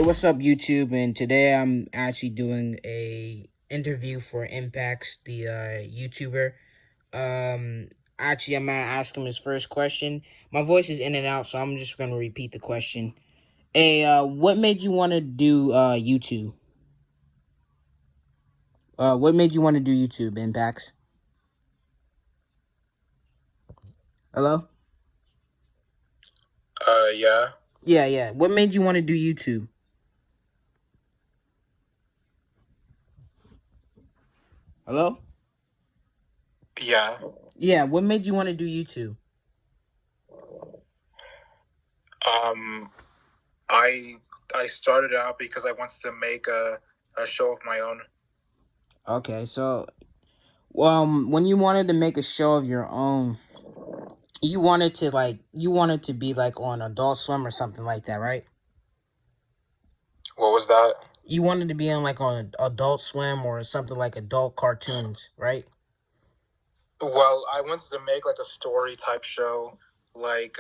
What's up, YouTube? And today I'm actually doing a interview for Enpax, the YouTuber. Actually, I'm gonna ask him his first question. My voice is in and out, so I'm just gonna repeat the question. Hey, what made you want to do YouTube? What made you want to do YouTube, Enpax? Hello? Yeah. Yeah. What made you want to do YouTube? Hello? Yeah. Yeah, what made you want to do YouTube? Um, I I started out because I wanted to make a show of my own. Okay, so when you wanted to make a show of your own, you wanted to be like on Adult Swim or something like that, right? What was that? You wanted to be on like on Adult Swim or something like adult cartoons, right? Well, I wanted to make like a story type show, like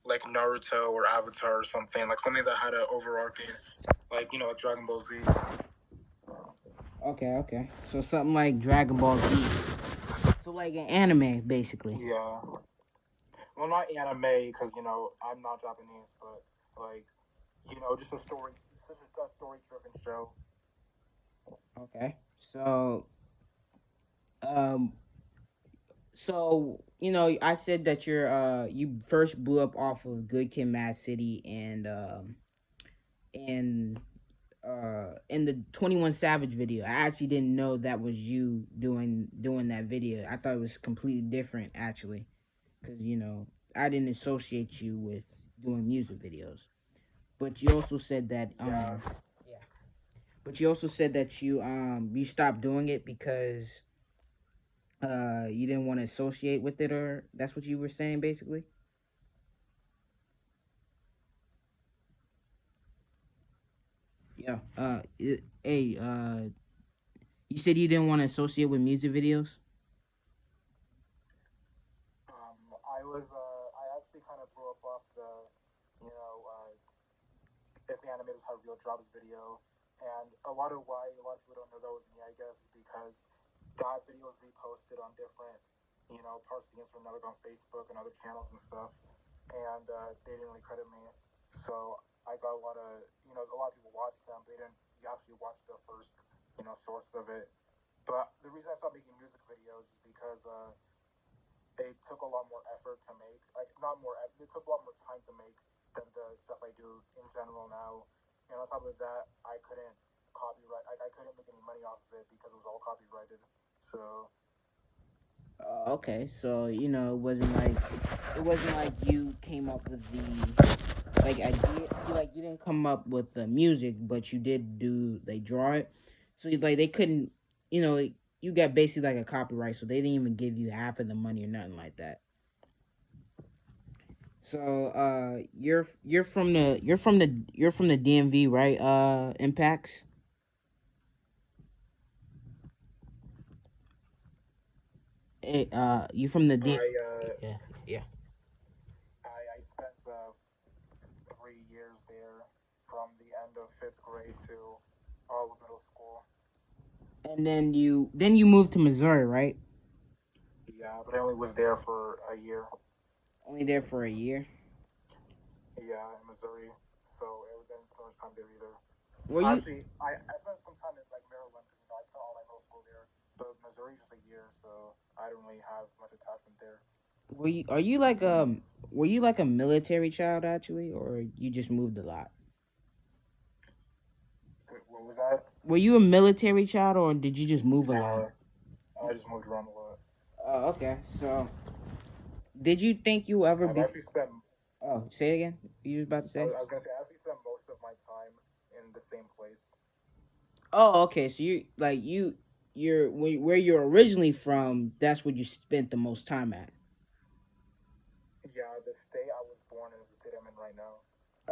like Naruto or Avatar or something, like something that had an overarching, like like Dragon Ball Z. Okay. So something like Dragon Ball Z. So like an anime, basically. Yeah. Well, not anime because I'm not Japanese, but like just a story, just a story-driven show. Okay. Um, I said that you first blew up off of Good Kid, Mad City, and in the 21 Savage video. I actually didn't know that was you doing that video. I thought it was completely different actually, because I didn't associate you with doing music videos. But you also said that Yeah. yeah. But you also said that you stopped doing it because you didn't want to associate with it, or that's what you were saying basically. Yeah. You said you didn't want to associate with music videos. I actually kind of blew up off if the animators have real jobs video, and a lot of people don't know that was me, I guess, is because that video was reposted on different, parts of the internet, like on Facebook and other channels and stuff, and they didn't really credit me, so I got a lot of people watched them, they didn't actually watch the first, source of it, but the reason I stopped making music videos is because, it took a lot more effort to make. Like, not more, it took a lot more time to make than the stuff I do in general now. And on top of that, I couldn't copyright, like, I couldn't make any money off of it because it was all copyrighted. So, Okay, so it wasn't like you came up with the like idea. You didn't come up with the music, but you did do they draw it. So like they couldn't, you know, you got basically like a copyright, so they didn't even give you half of the money or nothing like that. So you're from the DMV, right? Impacts. You from the D? Yeah, yeah. I spent 3 years there from the end of fifth grade to all of middle school. And then you moved to Missouri, right? Yeah, but I only was there for a year. Only there for a year. Yeah, in Missouri. So it didn't spend much time there either. Were you Actually, I spent some time in like Maryland because I spent all my middle school there. But Missouri just a year, so I don't really have much attachment there. were you are you like were you like a military child actually, or you just moved a lot? What was that? Were you a military child, or did you just move a lot? No, I just moved around a lot. Oh, okay. So, did you think you ever I've be? actually spent. Oh, say it again. You was about to say? I was gonna say I actually spent most of my time in the same place. Oh, okay. So where you're originally from. That's where you spent the most time at. Yeah, the state I was born in is the state I'm in right now.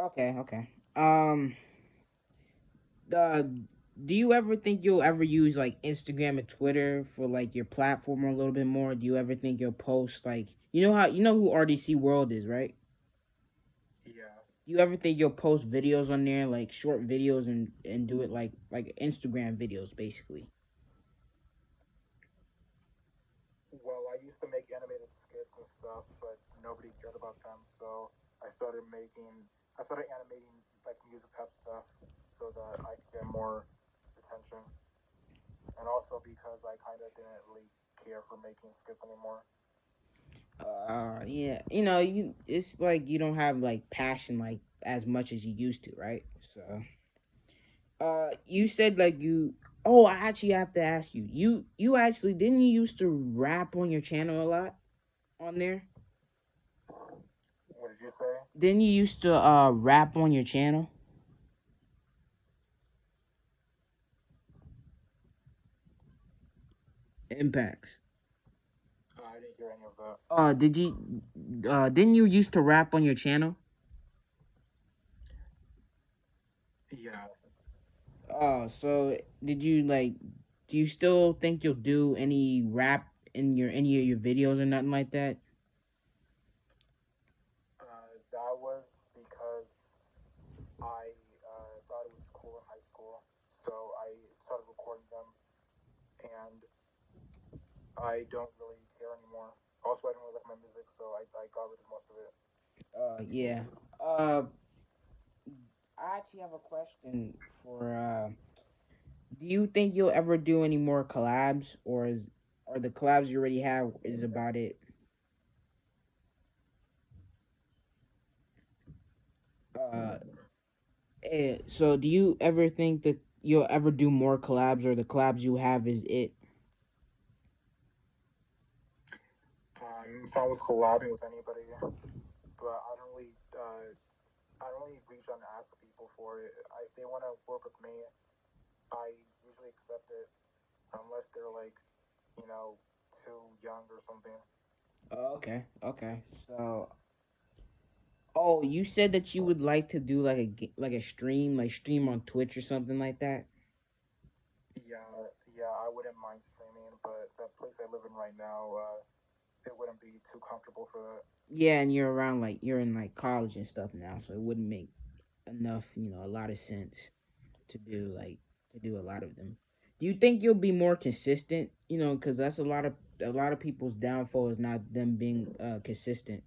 Okay. Uh, do you ever think you'll ever use like Instagram and Twitter for like your platform a little bit more? Do you ever think you'll post like you know who RDC World is, right? Yeah. You ever think you'll post videos on there, like short videos, and do it like Instagram videos, basically? Well, I used to make animated skits and stuff, but nobody cared about them, so I started animating like music type stuff so that I could get more attention, and also because I kind of didn't really care for making skits anymore. Yeah, it's like you don't have like passion like as much as you used to, right? So, you said like you. Oh, I actually have to ask you. You actually didn't you used to rap on your channel a lot on there? What did you say? Didn't you used to rap on your channel? Impacts. I didn't hear any of that. Did you didn't you used to rap on your channel? Yeah. So did you like do you still think you'll do any rap in your any of your videos or nothing like that? That was because I thought it was cool in high school, so I started recording them, and I don't really care anymore. Also, I don't really like my music, so I got rid of most of it. Yeah. Uh I actually have a question for do you think you'll ever do any more collabs or the collabs you already have is about it? Uh so do you ever think that you'll ever do more collabs or the collabs you have is it? I'm fine with collabing with anybody, but I don't really reach out and ask people for it. If they want to work with me, I usually accept it, unless they're like, you know, too young or something. Oh, okay. Okay. So oh, you said that you would like to do like like a stream, like stream on Twitch or something like that. Yeah, yeah, I wouldn't mind streaming, but the place I live in right now, it wouldn't be too comfortable for that. Yeah, and you're around like you're in like college and stuff now, so it wouldn't make enough, a lot of sense to do to do a lot of them. Do you think you'll be more consistent? Because that's a lot of people's downfall is not them being consistent.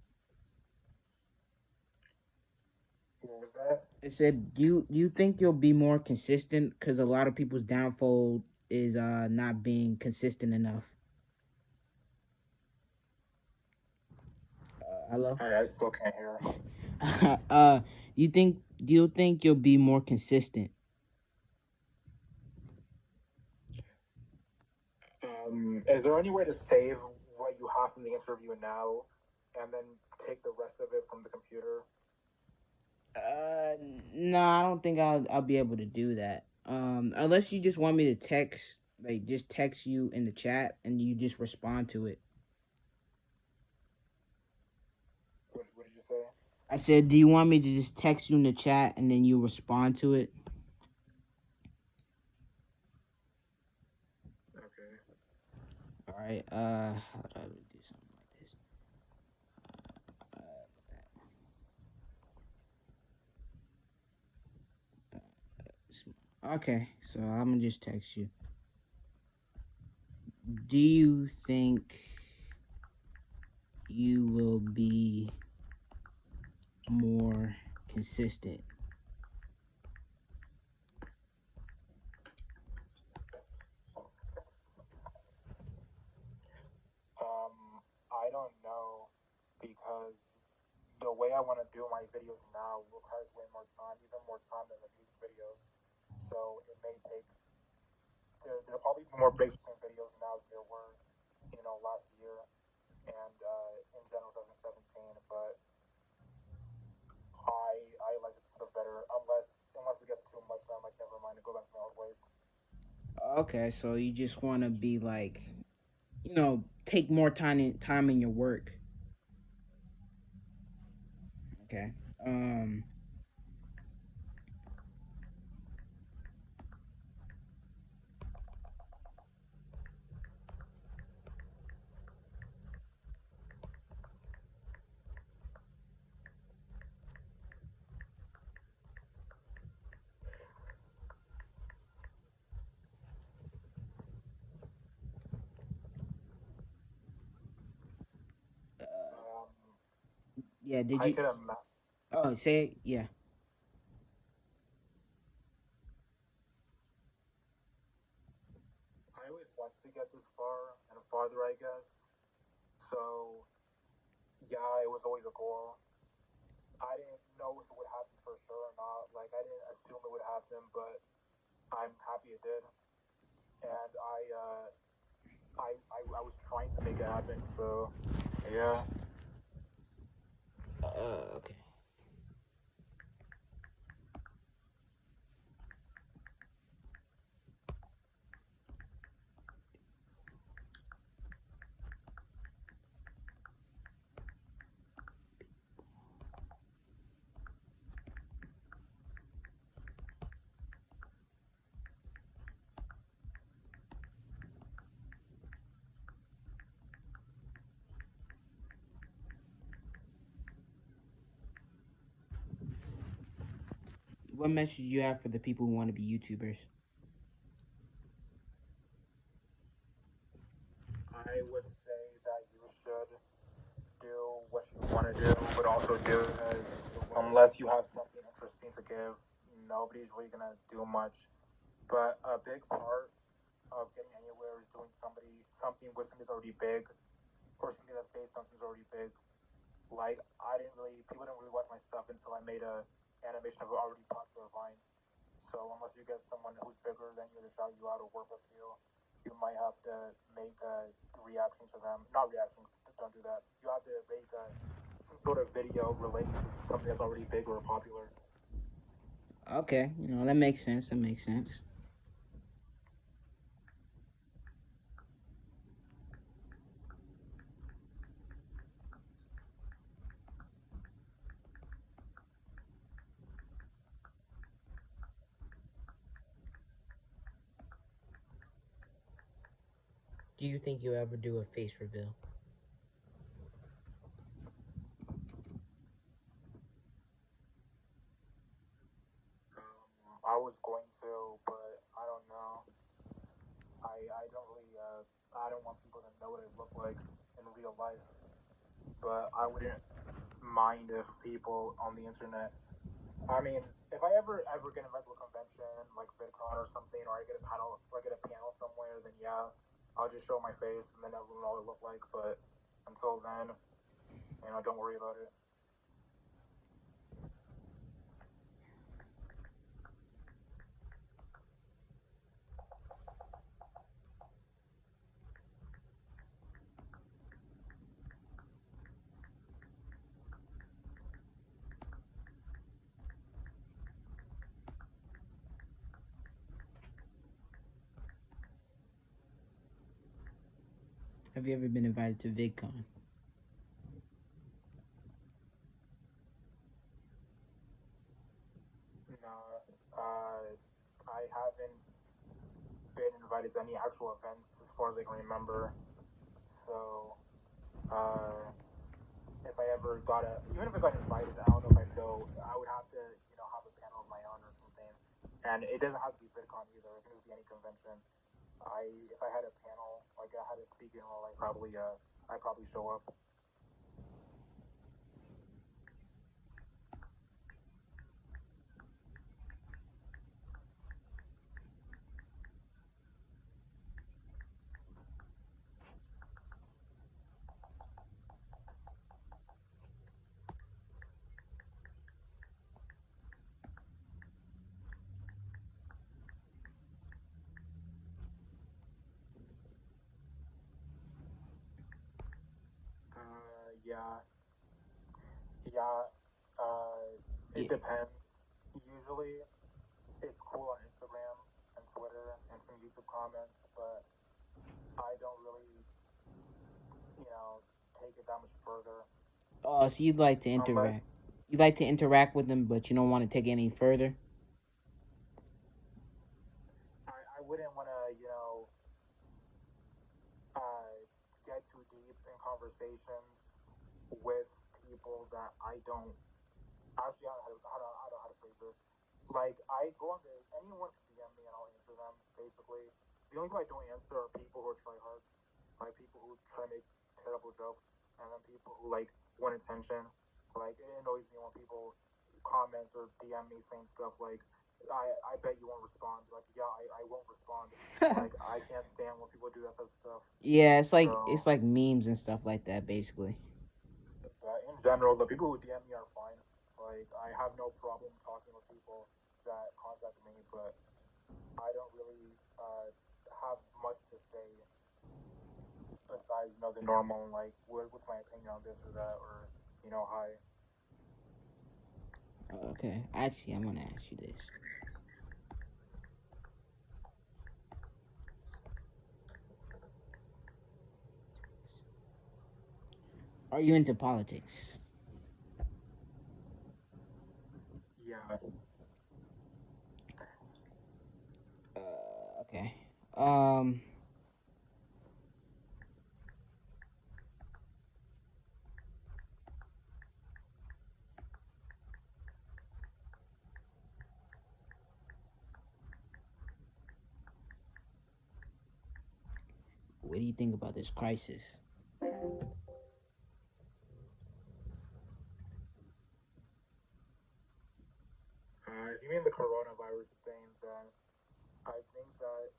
What was that? I said, do you think you'll be more consistent? Because a lot of people's downfall is not being consistent enough. Hello. I still can't hear. Do you think you'll be more consistent? Is there any way to save what you have from the interview now, and then take the rest of it from the computer? Uh, no, I don't think I'll be able to do that. Unless you just want me to just text you in the chat and you just respond to it. What did you say? I said, do you want me to just text you in the chat and then you respond to it? Okay. All right. How do I do something like this? Okay, so I'm gonna just text you. Do you think you will be more consistent? I don't know, because the way I want to do my videos now requires way more time, even more time than the music videos. So it may take there'll probably be more breaks between videos now than there were, last year and in general 2017. But I like this stuff better, unless it gets too much. Then I'm like, never mind, go back to my old ways. Okay, so you just want to be like, take more time in your work. Okay. Um. Yeah, did I you? could imagine. Oh, say it. Yeah. I always wanted to get this far and farther, I guess. So yeah, it was always a goal. I didn't know if it would happen for sure or not. Like I didn't assume it would happen, but I'm happy it did. And I was trying to make it happen. So yeah. Okay. What message do you have for the people who want to be YouTubers? I would say that you should do what you want to do, but also do as unless you have something interesting to give, nobody's really gonna do much. But a big part of getting anywhere is doing something with something that's already big, or something that's based on something that's already big. Like people didn't really watch my stuff until I made a animation of an already popular Vine. So unless you get someone who's bigger than you to shout you out or work with you, you might have to make a reaction to them. Not reaction, don't do that. You have to make some sort of video relating to something that's already big or popular. Okay, that makes sense. That makes sense. Do you think you'll ever do a face reveal? I was going to, but I don't know. I don't really I don't want people to know what I look like in real life. But I wouldn't mind if people on the internet. I mean, if I ever get invited to a convention like VidCon or something, or I get a panel somewhere, then yeah, I'll just show my face and then everyone will know what I look like. But until then, don't worry about it. Have you ever been invited to VidCon? No, I haven't been invited to any actual events as far as I can remember. So, uh, if I ever even if I got invited, I don't know if I'd go. I would have to, have a panel of my own or something. And it doesn't have to be VidCon either. It can just be any convention. If I had a panel, like I had a speaking role, I probably show up. Yeah, yeah. It Yeah. depends. Usually, it's cool on Instagram and Twitter and some YouTube comments, but I don't really, take it that much further Oh, so you'd like to unless interact? You like to interact with them, but you don't want to take it any further. I wouldn't want to, uh, get too deep in conversations with people that I don't actually I don't know how to phrase this. Like I go on the anyone can DM me and I'll answer them. Basically, the only people I don't answer are people who are tryhards, like people who try to make terrible jokes, and then people who like want attention. Like it annoys me when people comments or DM me saying stuff like, I bet you won't respond. Like, yeah, I won't respond. Like, I can't stand when people do that type of stuff. Yeah, So, it's like memes and stuff like that, basically. but in general, the people who DM me are fine. Like, I have no problem talking with people that contact me, but I don't really have much to say besides the normal, like, what's my opinion on this or that, or, hi. Okay, actually, I'm gonna ask you this: are you into politics? Yeah. Okay. Um, what do you think about this crisis? If you mean the coronavirus thing, then I think that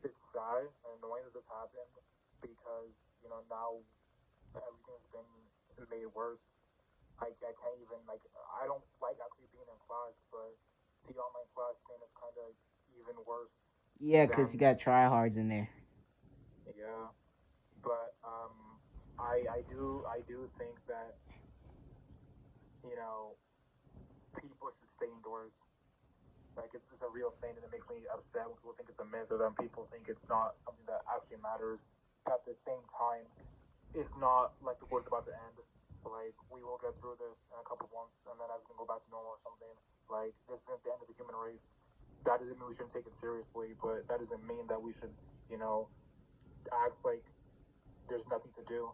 it's sad and annoying that this happened because now everything's been made worse. I can't even I don't like actually being in class, but the online class thing is kind of even worse Yeah, than cause you got tryhards in there. yeah. But I do think that you know people should stay indoors. Like it's a real thing, and it makes me upset when people think it's a myth, or then people think it's not something that actually matters. At the same time, it's not like the world's about to end. Like we will get through this in a couple of months, and then everything will go back to normal or something. Like this isn't the end of the human race. That doesn't mean we shouldn't take it seriously, but that doesn't mean that we should, act like there's nothing to do.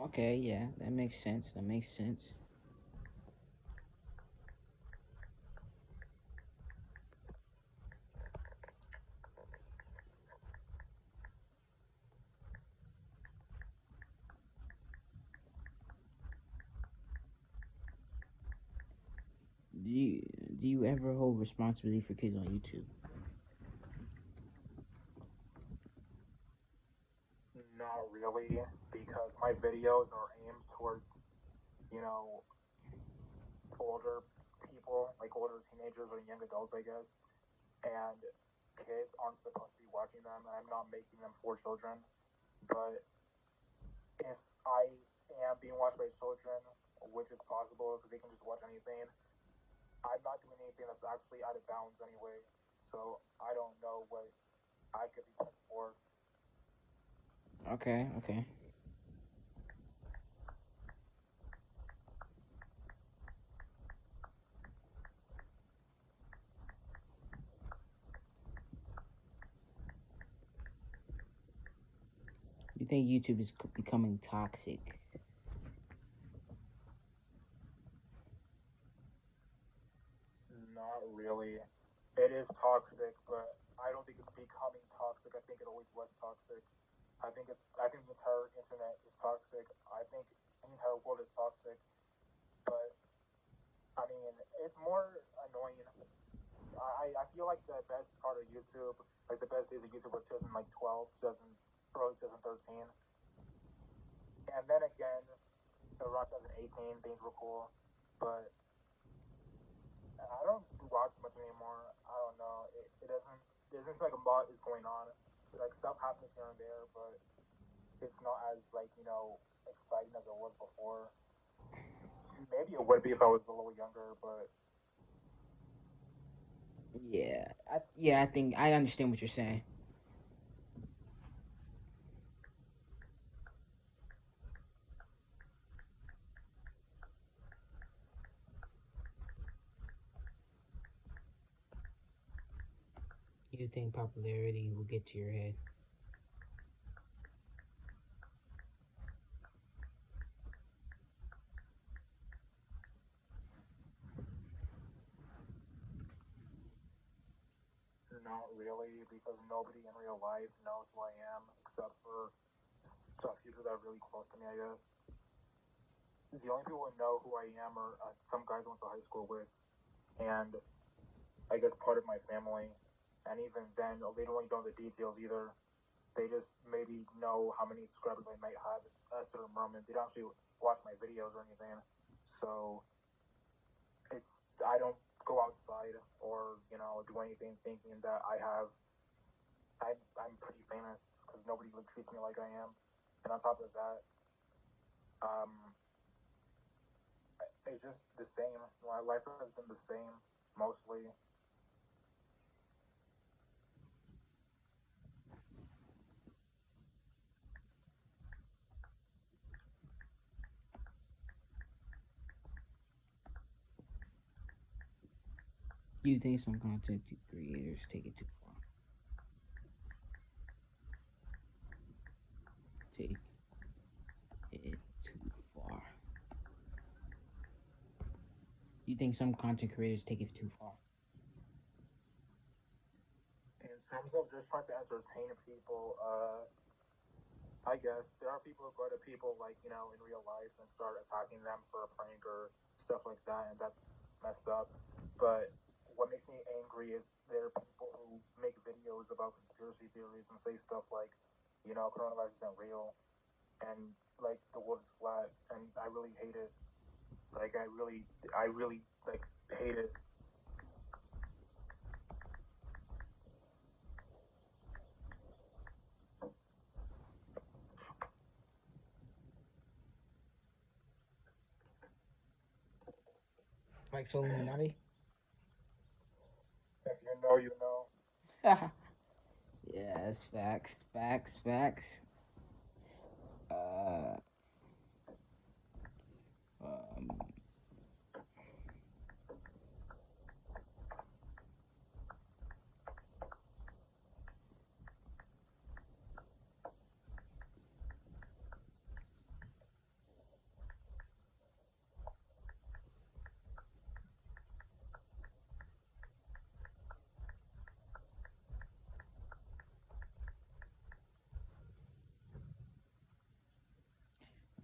Okay, yeah, that makes sense. That makes sense. Do you do you ever hold responsibility for kids on YouTube? Not really, because my videos are aimed towards, you know, older people, like older teenagers or young adults, I guess. And kids aren't supposed to be watching them. I'm not making them for children. But if I am being watched by children, which is possible because they can just watch anything, I'm not doing anything that's actually out of bounds anyway. So I don't know what I could be put for. Okay, okay. You think YouTube is becoming toxic? Not really. It is toxic, but I don't think it's becoming toxic. I think it always was toxic. I think the entire internet is toxic. I think the entire world is toxic. But I mean, it's more annoying. I feel like the best part of YouTube, like the best days of YouTube were 2012, 2000, early 2013. And then again, around 2018, things were cool. But I don't watch much anymore. I don't know. It doesn't seem like a lot is going on. Like stuff happens here and there, but it's not as exciting as it was before. Maybe it would be if I was a little younger, but Yeah, I think I understand what you're saying. You think popularity will get to your head? not really because nobody in real life knows who I am except for a few people that are really close to me, I guess. the only people who know who I am are some guys I went to high school with, and I guess part of my family. And even then, they don't really know the details either. They just maybe know how many subscribers I might have at a certain moment. They don't actually watch my videos or anything. So I don't go outside or do anything thinking that I'm pretty famous because nobody treats me like I am. And on top of that, um, it's just the same. My life has been the same mostly. You think some content creators take it too far? Take it too far. You think some content creators take it too far? In terms of just trying to entertain people, I guess there are people who go to people like in real life and start attacking them for a prank or stuff like that, and that's messed up. But what makes me angry is there are people who make videos about conspiracy theories and say stuff like, coronavirus isn't real, and like the world is flat, and I really hate it. Like I really like hate it. Like Illuminati? If you know, you know. Yes, facts. Uh, um,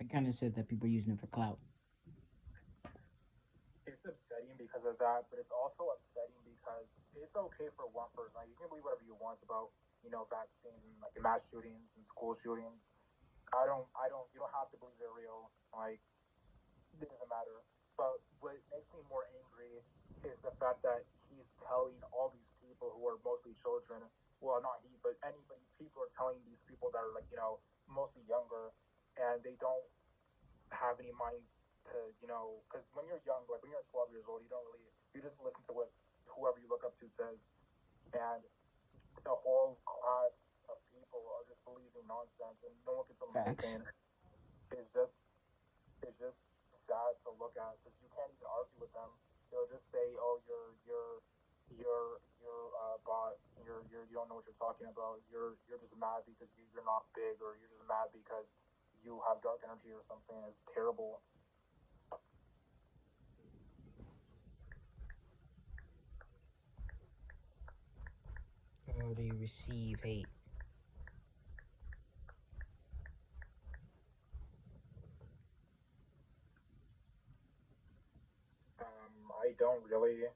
I kind of said that people are using it for clout. It's upsetting because of that, but it's also upsetting because it's okay for one person. Like, you can believe whatever you want about, vaccines and like mass shootings and school shootings. You don't have to believe they're real. Like, it doesn't matter. But what makes me more angry is the fact that he's telling all these people who are mostly children, well, not he, but anybody, people are telling these people that are like, mostly younger, and they don't have any minds to, because when you're young, like when you're 12 years old, you just listen to what whoever you look up to says, and the whole class of people are just believing nonsense, and no one can tell them Facts. anything. It's just, it's just sad to look at because you can't even argue with them. They'll just say, "Oh, you're bot. You don't know what you're talking about. You're just mad because you're not big, or you're just mad because you have dark energy or something." It's terrible. Or do you receive hate? I don't really.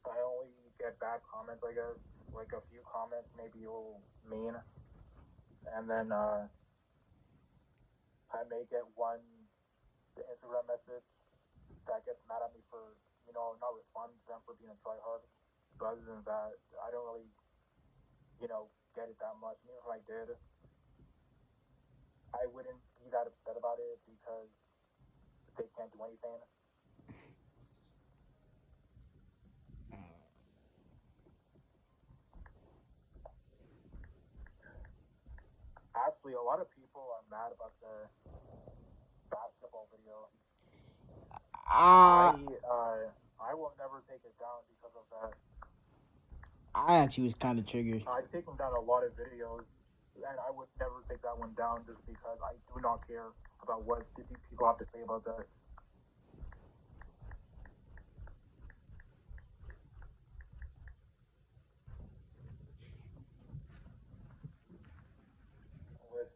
I only get bad comments, I guess. Like a few comments, maybe a little mean, and then I may get one Instagram message that gets mad at me for not responding to them for being a tryhard. But other than that, I don't really get it that much. And even if I did, I wouldn't be that upset about it because they can't do anything. Actually, a lot of people are mad about the basketball video. Uh, I will never take it down because of that. I actually was kind of triggered. I've taken down a lot of videos, and I would never take that one down just because I do not care about what people have to say about that.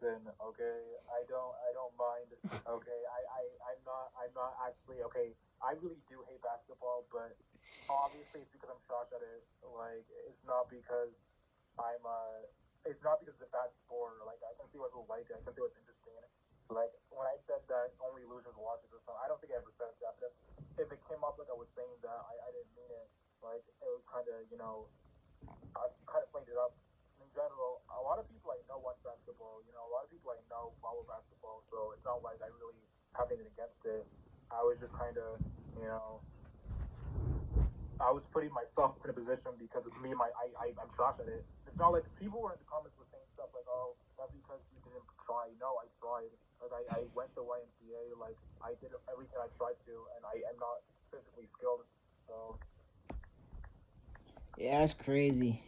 listen, okay, I don't mind. Okay, I'm not actually okay. I really do hate basketball, but obviously it's because I'm trash at it. Like it's not because I'm it's not because it's a bad sport. Like I can see why people like it. I can see what's interesting. Like when I said that only losers watch it or something, I don't think I ever said that. But if it came up like I was saying that, I didn't mean it. Like it was kind of I kind of played it up. In general, a lot of people I know watch basketball. A lot of people I know follow basketball. So it's not like I really have anything against it. I was just kind of you know I was putting myself in a position because of me, I'm trash at it. It's not like people were in the comments were saying stuff like, "Oh, that's because you didn't try." No, I tried. Like I went to YMCA. Like I did everything I tried to, and I am not physically skilled. So Yeah, that's crazy.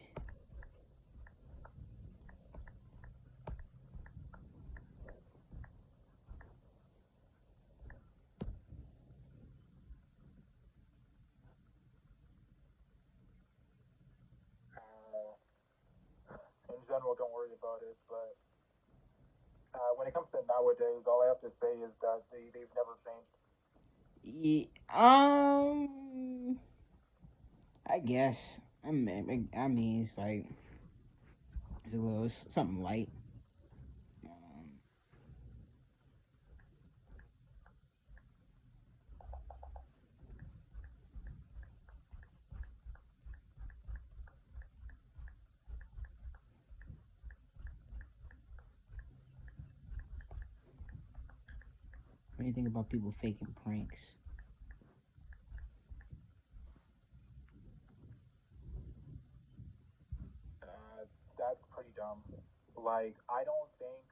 in general, don't worry about it. But when it comes to nowadays, all I have to say is that they've never changed. Yeah, I guess. I mean, it's like it's a little something light. Um, what do you think about people faking pranks? Uh, that's pretty dumb. Like I don't think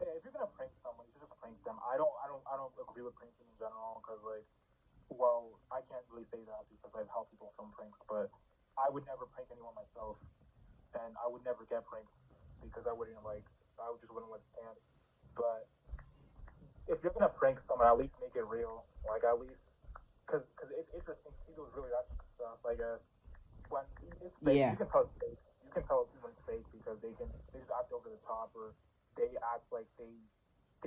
if you're gonna prank someone, you should just prank them. I don't agree with pranking in general because like, well, I can't really say that because I've helped people film pranks, but I would never prank anyone myself, and I would never get pranked because I just wouldn't let it stand. But if you're gonna prank someone, at least make it real. Like at least because it's interesting to see those real reactions to stuff. I guess when it's fake, Yeah, you can tell it's fake. You can tell when it's fake because they just act over the top or they act like they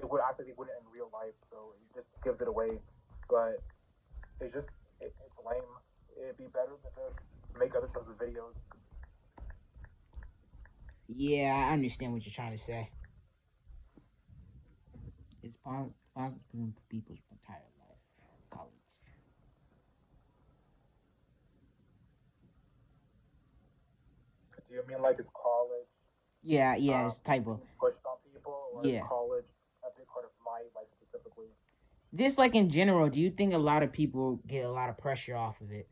would act like they wouldn't in real life. So it just gives it away. But it's just it's lame. It'd be better to just make other types of videos. yeah, I understand what you're trying to say. It's possible for people's entire life. College. Do you mean like is college Yeah, yeah, it's type of being pushed on people, or is yeah. college a big part of my life specifically? Just like in general, do you think a lot of people get a lot of pressure off of it?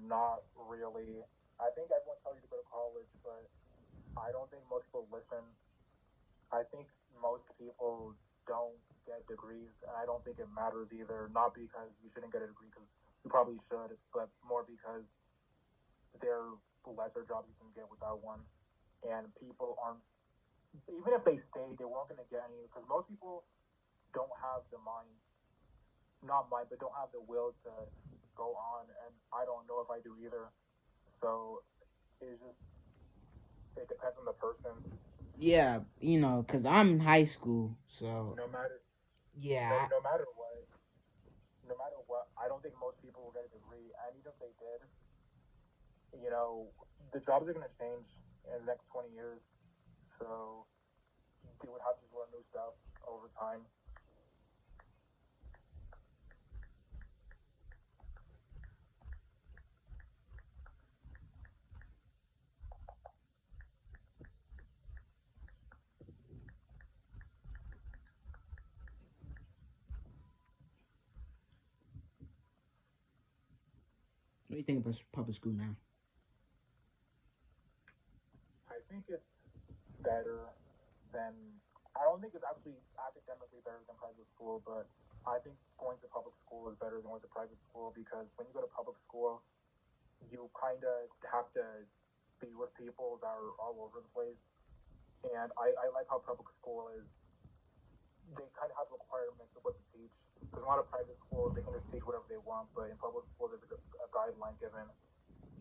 Not really. I think everyone tells you to go to college, but I don't think most people listen. I think most people don't get degrees, and I don't think it matters either. Not because you shouldn't get a degree, because you probably should, but more because there are lesser jobs you can get without one, and people aren't. Even if they stay, they weren't going to get any because most people don't have the minds, not mind, but don't have the will to go on, and I don't know if I do either. So it's just it depends on the person. Yeah, cause I'm in high school, so No matter yeah, no matter what, no matter what, I don't think most people will get a degree, and even if they did, you know, the jobs are going to change in the next 20 years. So they would have to just learn new stuff over time. what do you think about public school now? I think it's better than. I don't think it's actually academically better than private school, but I think going to public school is better than going to private school because when you go to public school, you kind of have to be with people that are all over the place. And I like how public school is they kind of have requirements of what to teach. Because a lot of private schools they can just teach whatever they want, but in public school there's like a guideline given.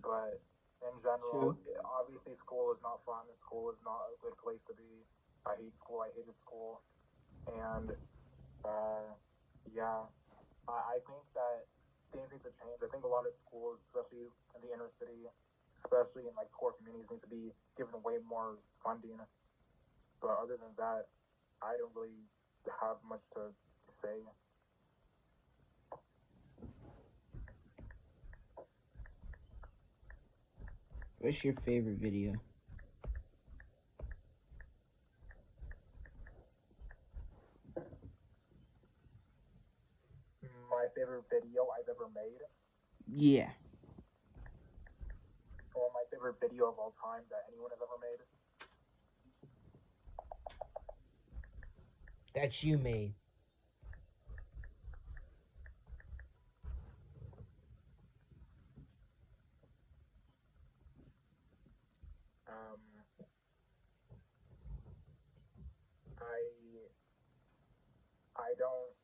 But in general, True. obviously school is not fun. School is not a good place to be. I hate school. I hated school, and yeah, I think that things need to change. I think a lot of schools, especially in the inner city, especially in like poor communities, need to be given way more funding. But other than that, I don't really have much to say. What's your favorite video? My favorite video I've ever made, Yeah, or my favorite video of all time that anyone has ever made. that you made. Um, I I don't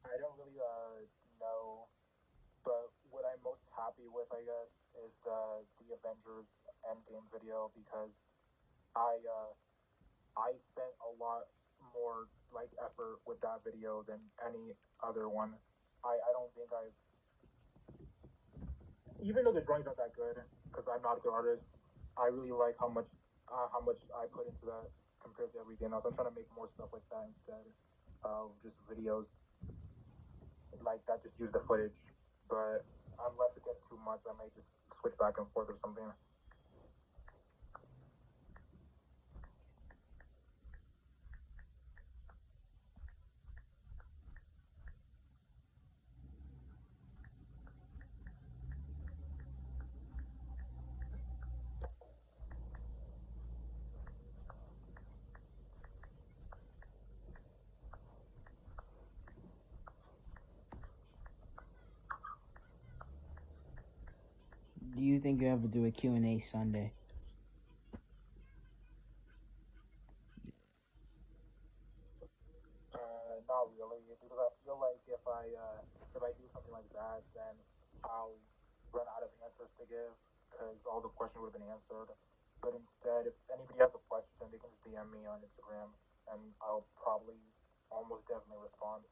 I don't really know, but what I'm most happy with, I guess, is the Avengers Endgame video because I I spent a lot more like effort with that video than any other one. I don't think I've, even though the drawings aren't that good because I'm not a good artist, I really like how much I put into that compared to everything else. I'm trying to make more stuff like that instead of just videos like that just use the footage. But unless it gets too much, I may just switch back and forth or something. Do you think you ever do a Q&A Sunday? Not really, because I feel like if I do something like that, then I'll run out of answers to give because all the questions would have been answered. But instead, if anybody has a question, they can just DM me on Instagram, and I'll probably almost definitely respond.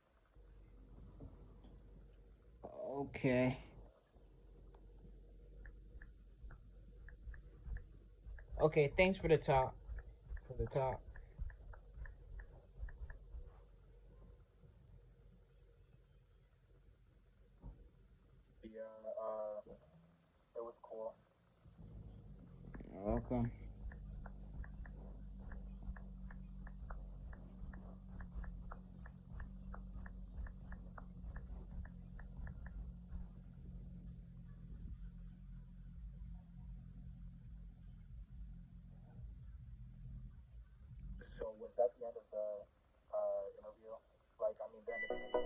Okay. Okay, thanks for the talk. For the talk. Yeah, it was cool. Welcome. So was that the end of the interview? Like, I mean, the end of the